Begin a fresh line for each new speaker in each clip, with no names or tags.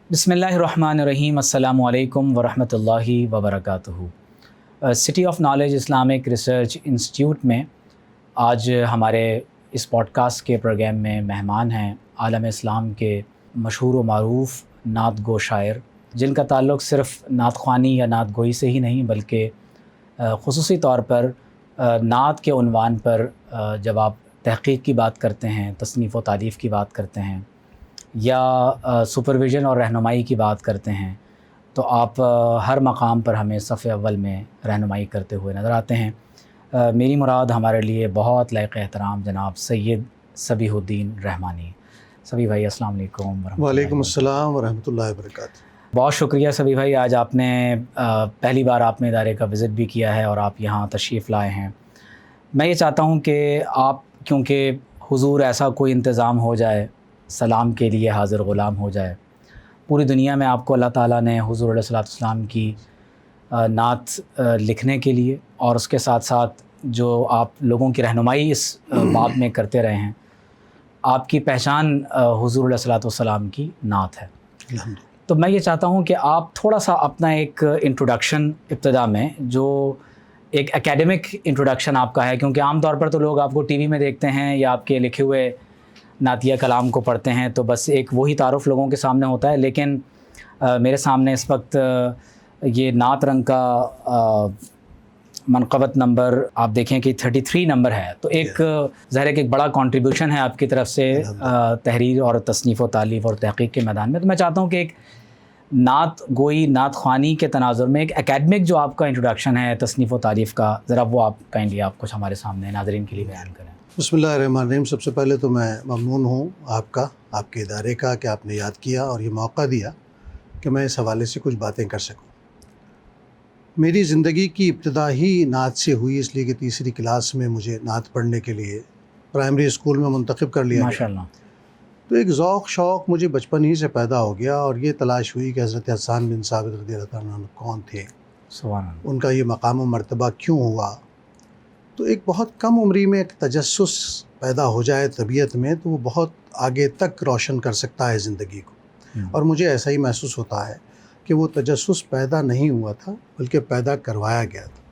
बिस्मिल्लाहिर्रहमानिर्रहीम। अस्सलामु अलैकुम वरहमतुल्लाहि वबरकातुहू। City of knowledge Islamic research institute में आज हमारे इस पॉडकास्ट के प्रोग्राम में मेहमान हैं आलम इस्लाम के मशहूर व मारूफ़ नात गो शायर, जिनका ताल्लुक़ सिर्फ़ नात ख़्वानी या नात गोई से ही नहीं बल्कि ख़ुसूसी तौर पर नात के उन्वान पर जब आप तहक़ीक़ की बात करते हैं, तसनीफ़ व तालीफ़ की बात करते हैं या सुपरविज़न और रहनुमाई की बात करते हैं, तो आप हर मकाम पर हमें सफ़े अव्वल में रहनुमाई करते हुए नज़र आते हैं। मेरी मुराद हमारे लिए बहुत लायक़ एहतराम जनाब सैयद सबीहुद्दीन रहमानी। सबी भाई अस्सलाम वालेकुम।
वालेकुम अस्सलाम वरहमतुल्लाहि वबरकातुहू।
बहुत शुक्रिया सबी भाई, आज आपने पहली बार आपने इदारे का विज़िट भी किया है और आप यहाँ तशरीफ़ लाए हैं। मैं ये चाहता हूँ कि आप, क्योंकि हुज़ूर ऐसा कोई इंतज़ाम हो जाए, सलाम के लिए हाज़िर ग़ुलाम हो जाए, पूरी दुनिया में आपको अल्लाह ताला ने हुज़ूर अलैहिस्सलाम की नात लिखने के लिए और उसके साथ साथ जो आप लोगों की रहनुमाई इस बाब में करते रहे हैं, आपकी पहचान हुज़ूर अलैहिस्सलाम की नात है। तो मैं ये चाहता हूँ कि आप थोड़ा सा अपना एक इंट्रोडक्शन इब्तिदा में, जो एक एकेडमिक इंट्रोडक्शन आपका है, क्योंकि आम तौर पर तो लोग आपको टीवी में देखते हैं या आपके लिखे हुए नातिया कलाम को पढ़ते हैं तो बस एक वही तारुफ़ लोगों के सामने होता है, लेकिन मेरे सामने इस वक्त ये नात रंग का मनक़बत नंबर आप देखें कि 33 नंबर है, तो एक ज़ाहिर है कि एक बड़ा कंट्रीब्यूशन है आपकी तरफ से तहरीर और तसनीफ़ व तालीफ़ और तहक़ीक़ के मैदान में। तो मैं चाहता हूँ कि एक नात गोई, नात ख़्वानी के तनाज़ुर में एक एकेडमिक जो आपका इंट्रोडक्शन है तसनीफ़ व तारीफ़ का, ज़रा वो आप काइंडली आप कुछ हमारे सामने नाज़रीन के लिए बयान करें।
बिस्मिल्लाहिर्रहमानिर्रहीम। सबसे पहले तो मैं ममनून हूँ आपका, आपके इदारे का, कि आपने याद किया और ये मौका दिया कि मैं इस हवाले से कुछ बातें कर सकूँ। मेरी ज़िंदगी की इब्तिदा ही नात से हुई, इसलिए कि तीसरी क्लास में मुझे नात पढ़ने के लिए प्राइमरी स्कूल में मुंतखब कर लिया
माशाअल्लाह।
तो एक ज़ौक़ शौक़ मुझे बचपन ही से पैदा हो गया और ये तलाश हुई कि हज़रत हसन बिन साबित रज़ियल्लाहु अन्हु कौन थे,
सुभान अल्लाह,
उनका ये मकाम व मर्तबा क्यों हुआ। तो एक बहुत कम उम्री में एक तजस्सुस पैदा हो जाए तबीयत में, तो वो बहुत आगे तक रोशन कर सकता है ज़िंदगी को। और मुझे ऐसा ही महसूस होता है कि वो तजस्सुस पैदा नहीं हुआ था बल्कि पैदा करवाया गया था।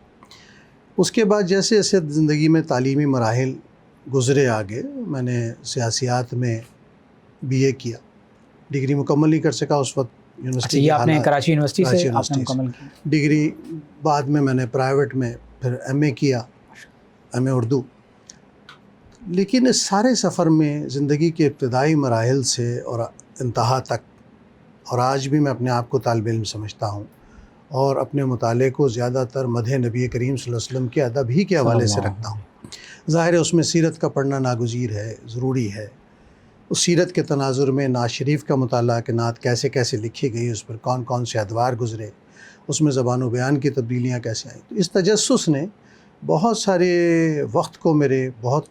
उसके बाद जैसे जैसे ज़िंदगी में तालीमी मराहिल गुज़रे आगे, मैंने सियासियात में BA किया, डिग्री मुकम्मल नहीं कर सका उस वक्त यूनिवर्सिटी।
ये आपने कराची यूनिवर्सिटी से आपने मुकम्मल की
डिग्री। बाद में मैंने प्राइवेट में फिर MA किया, MA उर्दू। लेकिन इस सारे सफ़र में ज़िंदगी के इब्तिदाई मराहिल से और इंतहा तक, और आज भी मैं अपने आप को तालिब इल्म समझता हूँ और अपने मुताले को ज़्यादातर मदह नबी करीम सल्लल्लाहु अलैहि वसल्लम के अदब ही के हवाले से रखता हूँ। ज़ाहिर है उसमें सीरत का पढ़ना नागुज़ीर है, ज़रूरी है। उस सीरत के तनाज़ुर में नात शरीफ का मुताला कि नात कैसे कैसे लिखी गई, उस पर कौन कौन से अदवार गुज़रे, उसमें ज़बान व बयान की तब्दीलियाँ कैसे आई। तो इस तजस्सुस ने बहुत सारे वक्त को मेरे बहुत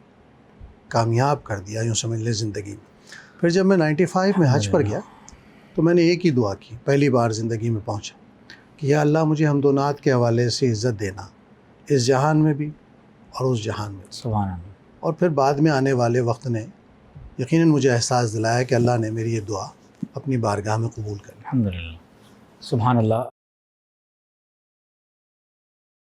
कामयाब कर दिया, यूँ समझ लें ज़िंदगी में। फिर जब मैं 95 में हज पर गया तो मैंने एक ही दुआ की, पहली बार ज़िंदगी में पहुँचा, कि या अल्लाह मुझे हमदो-नात के हवाले से इज़्ज़त देना, इस जहान में भी और उस जहान में भी।
सुभान अल्लाह।
और फिर बाद में आने वाले वक्त ने यकीनन मुझे एहसास दिलाया कि अल्लाह ने मेरी ये दुआ अपनी बारगाह में कबूल कर ली।
अल्हम्दुलिल्लाह, सुभान अल्लाह।